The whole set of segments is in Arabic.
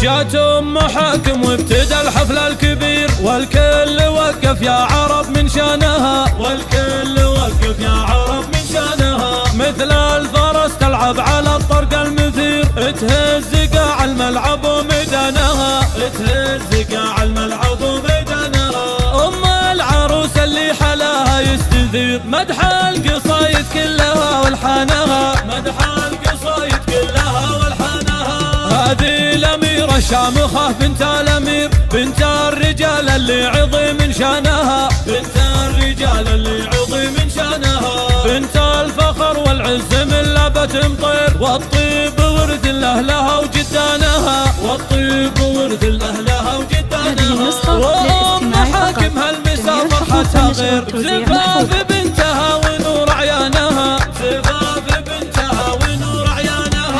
جات ام حاكم وابتدى الحفل الكبير، والكل وقف يا عرب من شانها، والكل وقف يا عرب من شانها. مثل الفرس تلعب على الطرق المثير، تهز قاع الملعب وميدانها، تهز قاع الملعب وميدانها. ام العروس اللي حلاها يستثير، مدح القصايد كلها والحانها، مدح القصايد كلها والحانها. هذه الأميرة الشامخة بنت الأمير، بنت الرجال اللي عظيم شانها، بنت الرجال اللي عظيم شانها. بنت الفخر والعز من لبت مطير، والطيب ورد لأهلها وجدانها، والطيب ورد لأهلها وجدانها. وأم حاكم هالمسا فرحتها غير، زفاف بنتها ونور عيانها، زفاف بنتها ونور عيانها.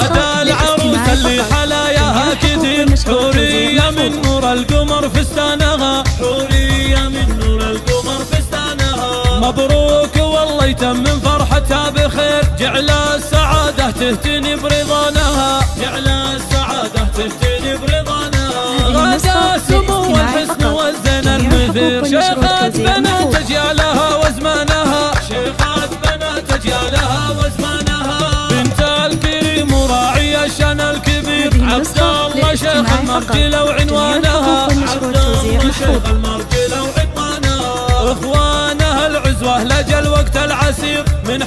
هذا العروس اللي حلاياها كثير، حورية من نور القمر فستانها، حورية من نور القمر فستانها. مبروك والله يتمم فرحتها بخير، جعل السعادة تهتني برضانها، جعل السعادة تهتني برضانها. غدا سمو الحسن والزين المثير، شيخات بنات اجيالها وزمانها، شيخات بنات اجيالها وزمانها. بنت الكريم وراعي الشان الكبير، عبد الله شيخ المرجلة وعنوانها، عبد الله شيخ المرجلة وعنوانها. اخوانها العزوة لجل وقت العسير، من